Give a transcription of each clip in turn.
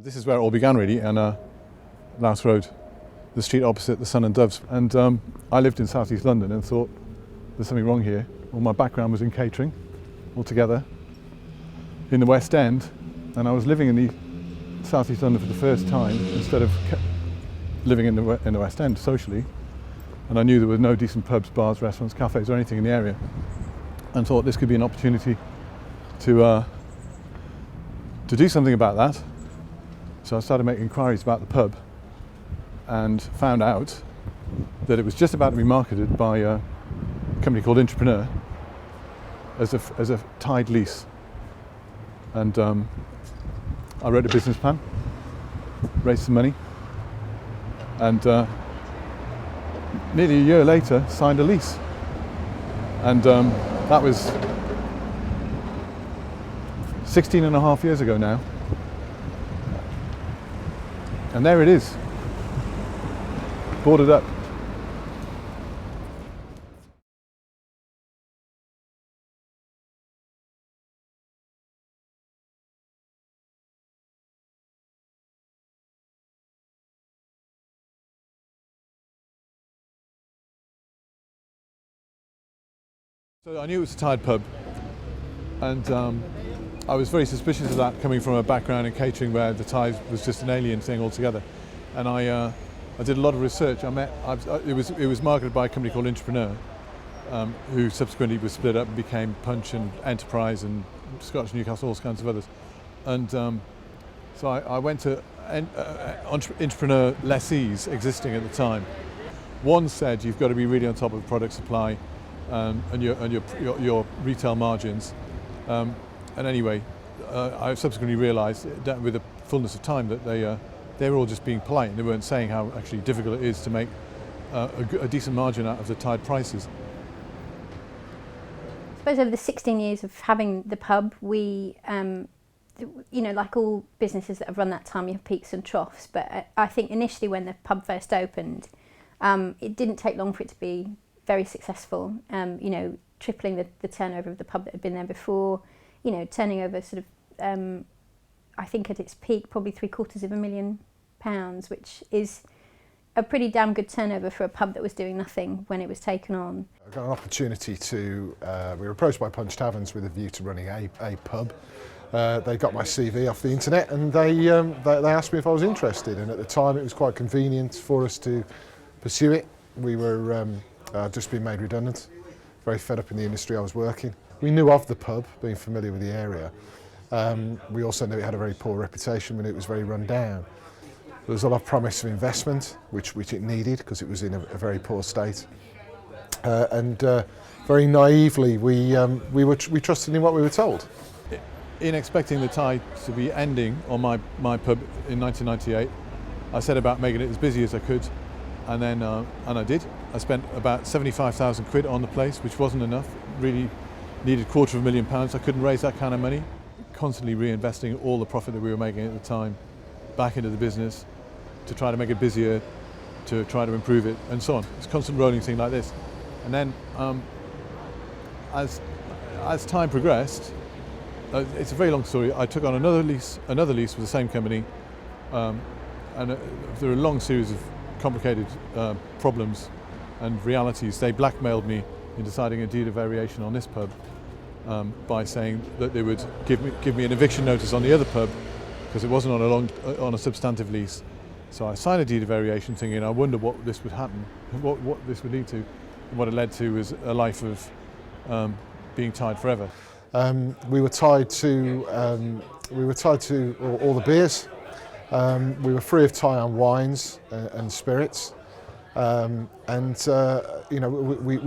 This is where it all began really, on Louse Road, the street opposite the Sun and Doves. And I lived in South East London and thought there's something wrong here. Well, my background was in catering altogether in the West End, and I was living in the South East London for the first time instead of living in the West End socially. And I knew there were no decent pubs, bars, restaurants, cafes or anything in the area, and thought this could be an opportunity to do something about that. So I started making inquiries about the pub and found out that it was just about to be marketed by a company called Entrepreneur as a tied lease. And I wrote a business plan, raised some money, and nearly a year later signed a lease. And that was 16 and a half years ago now. And there it is, boarded up. So I knew it was a tied pub, and I was very suspicious of that, coming from a background in catering where the tide was just an alien thing altogether. And I did a lot of research. It was marketed by a company called Entrepreneur, who subsequently was split up and became Punch and Enterprise and Scottish Newcastle, all kinds of others. And so I went to Entrepreneur lessees existing at the time. One said you've got to be really on top of product supply and your retail margins. And anyway, I subsequently realised that with the fullness of time that they were all just being polite, and they weren't saying how actually difficult it is to make a decent margin out of the tied prices. I suppose over the 16 years of having the pub, we, like all businesses that have run that time, you have peaks and troughs. But I think initially when the pub first opened, it didn't take long for it to be very successful. Tripling the turnover of the pub that had been there before. Turning over sort of, I think at its peak, probably £750,000, which is a pretty damn good turnover for a pub that was doing nothing when it was taken on. I got an opportunity we were approached by Punch Taverns with a view to running a pub. They got my CV off the internet and they asked me if I was interested, and at the time it was quite convenient for us to pursue it. We were just being made redundant, very fed up in the industry I was working. We knew of the pub, being familiar with the area. We also knew it had a very poor reputation when it was very run down. There was a lot of promise of investment, which it needed because it was in a very poor state. Very naively, we trusted in what we were told. In expecting the tide to be ending on my pub in 1998, I set about making it as busy as I could, and then and I did. I spent about 75,000 quid on the place, which wasn't enough. Really needed £250,000. I couldn't raise that kind of money. Constantly reinvesting all the profit that we were making at the time back into the business to try to make it busier, to try to improve it, and so on. It's a constant rolling thing like this. And then as time progressed, it's a very long story. I took on another lease with the same company, and there were a long series of complicated problems and realities. They blackmailed me in deciding a deed of variation on this pub by saying that they would give me an eviction notice on the other pub because it wasn't on a substantive lease. So I signed a deed of variation, thinking I wonder what this would happen, what this would lead to. And what it led to was a life of being tied forever. We were tied to all the beers. We were free of tie on wines and spirits. We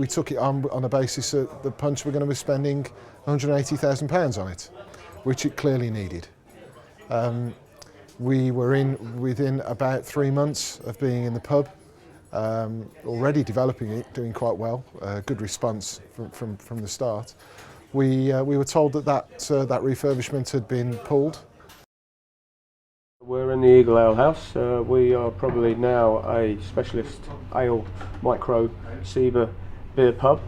took it on a basis that the Punch were going to be spending £180,000 on it, which it clearly needed. We were within about 3 months of being in the pub, already developing it, doing quite well, good response from the start. We were told that refurbishment had been pulled. We're in the Eagle Ale House. We are probably now a specialist ale, micro, Seba beer pub.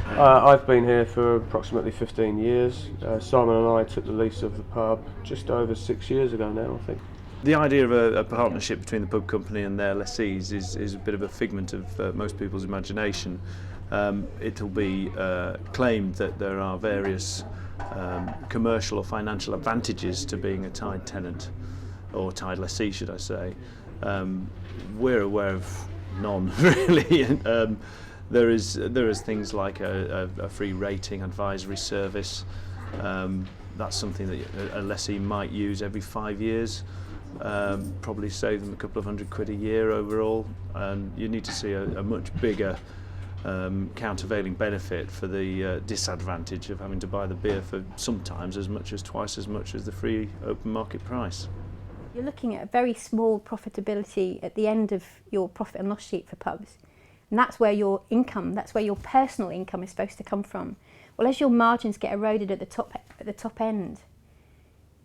I've been here for approximately 15 years. Simon and I took the lease of the pub just over 6 years ago now, I think. The idea of a partnership between the pub company and their lessees is a bit of a figment of most people's imagination. It'll be claimed that there are various commercial or financial advantages to being a tied tenant, or tied lessee should I say. We're aware of none really. There is things like a free rating advisory service. That's something that a lessee might use every 5 years. Probably save them a couple of £100 a year overall, and you need to see a much bigger countervailing benefit for the disadvantage of having to buy the beer for sometimes as much as twice as much as the free open market price. You're looking at a very small profitability at the end of your profit and loss sheet for pubs, and that's where your income, that's where your personal income is supposed to come from. Well, as your margins get eroded at the top end,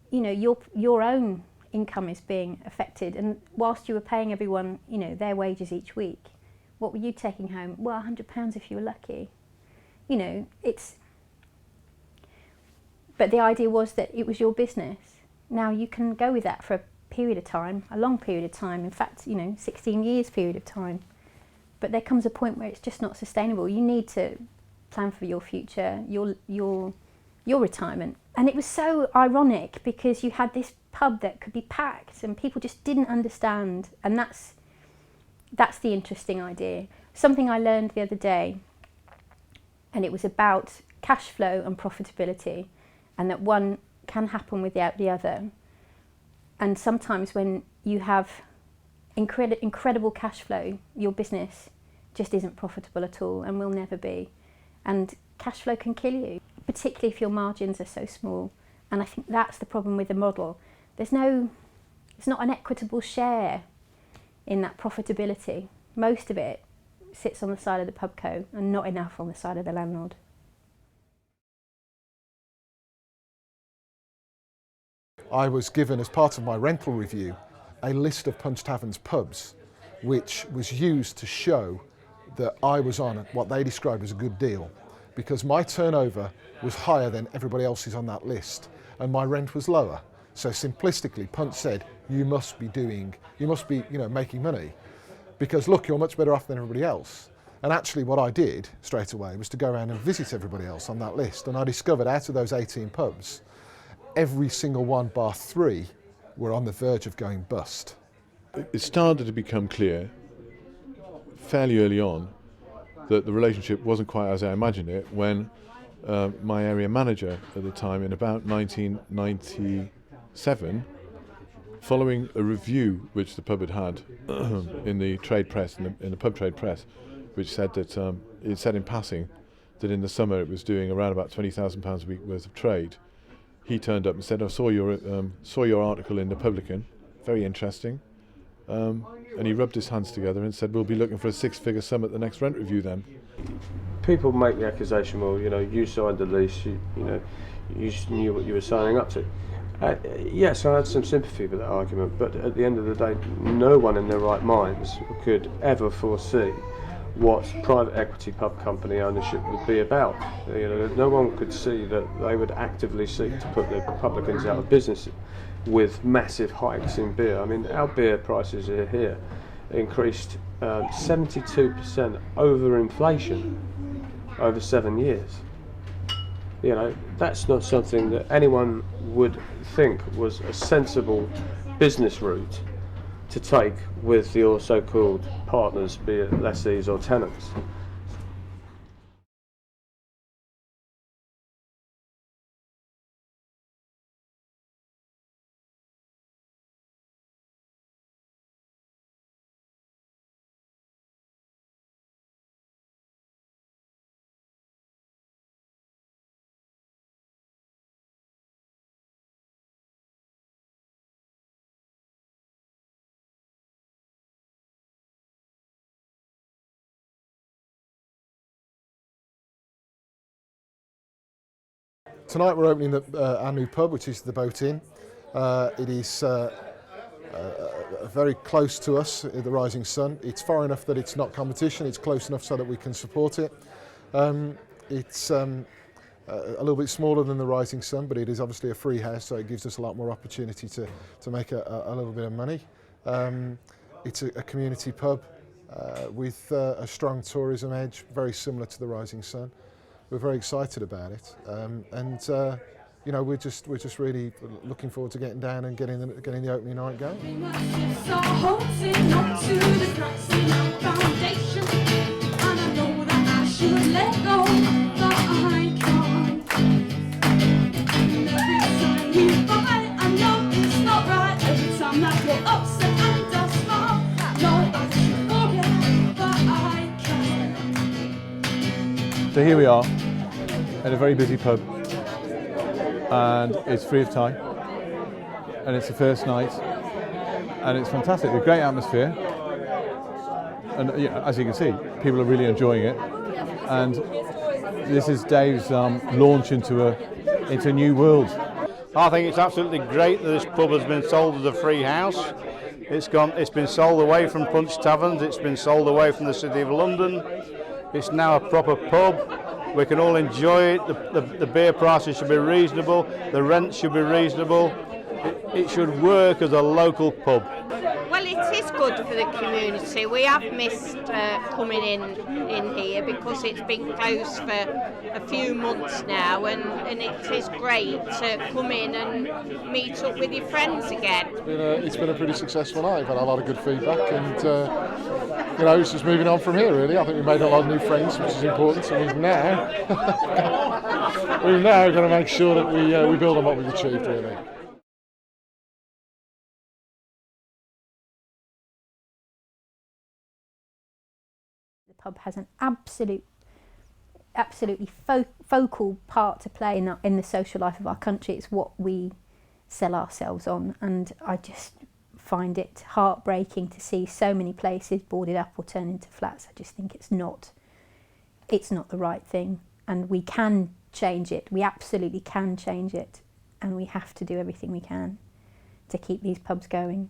you know, your own income is being affected, and whilst you were paying everyone, you know, their wages each week, what were you taking home? Well, £100 if you were lucky. You know, but the idea was that it was your business. Now you can go with that for a period of time, a long period of time, in fact, you know, 16 years period of time. But there comes a point where it's just not sustainable. You need to plan for your future, your retirement. And it was so ironic because you had this pub that could be packed and people just didn't understand, and that's the interesting idea. Something I learned the other day, and it was about cash flow and profitability, and that one can happen without the other. And sometimes when you have incredible cash flow, your business just isn't profitable at all and will never be. And cash flow can kill you, particularly if your margins are so small. And I think that's the problem with the model. It's not an equitable share in that profitability. Most of it sits on the side of the pubco and not enough on the side of the landlord. I was given, as part of my rental review, a list of Punch Tavern's pubs, which was used to show that I was on what they described as a good deal, because my turnover was higher than everybody else's on that list, and my rent was lower. So simplistically, Punch said, you must be, you know, making money, because look, you're much better off than everybody else. And actually what I did straight away was to go around and visit everybody else on that list, and I discovered out of those 18 pubs, every single one bar 3 were on the verge of going bust. It started to become clear fairly early on that the relationship wasn't quite as I imagined it when my area manager at the time, in about 1997, following a review which the pub had had in the trade press, in the pub trade press, which said that it said in passing that in the summer it was doing around about £20,000 a week worth of trade. He turned up and said, I saw your article in the Publican, very interesting. And he rubbed his hands together and said, we'll be looking for a 6-figure sum at the next rent review then. People make the accusation, well, you know, you signed the lease, you know, you knew what you were signing up to. Yes, I had some sympathy with that argument, but at the end of the day, no one in their right minds could ever foresee what private equity pub company ownership would be about. You know, no one could see that they would actively seek to put the publicans out of business with massive hikes in beer. I mean, our beer prices here increased 72% over inflation over 7 years. You know, that's not something that anyone would think was a sensible business route to take with your so-called partners, be it lessees or tenants. Tonight we're opening our new pub, which is the Boat Inn. It is very close to us in the rising sun. It's far enough that it's not competition, it's close enough so that we can support it. It's a little bit smaller than the Rising Sun, but it is obviously a free house, so it gives us a lot more opportunity to make a little bit of money. It's a community pub with a strong tourism edge, very similar to the Rising Sun. We're very excited about it, you know, we're just really looking forward to getting down and getting the opening night going. So here we are at a very busy pub, and it's free of tie, and it's the first night, and it's fantastic. A great atmosphere, and as you can see, people are really enjoying it. And this is Dave's launch into a new world. I think it's absolutely great that this pub has been sold as a free house. It's been sold away from Punch Taverns. It's been sold away from the City of London. It's now a proper pub. We can all enjoy it. The beer prices should be reasonable. The rent should be reasonable. It should work as a local pub. Well, it is good for the community. We have missed coming in here because it's been closed for a few months now, and it is great to come in and meet up with your friends again. It's been a pretty successful night. We've had a lot of good feedback, and you know, it's just moving on from here. Really, I think we made a lot of new friends, which is important. So we've now got to make sure that we build on what we've achieved. Really. The pub has an absolutely focal part to play in the social life of our country. It's what we sell ourselves on, and I just find it heartbreaking to see so many places boarded up or turned into flats. I just think it's not the right thing, and we can change it. We absolutely can change it, and we have to do everything we can to keep these pubs going.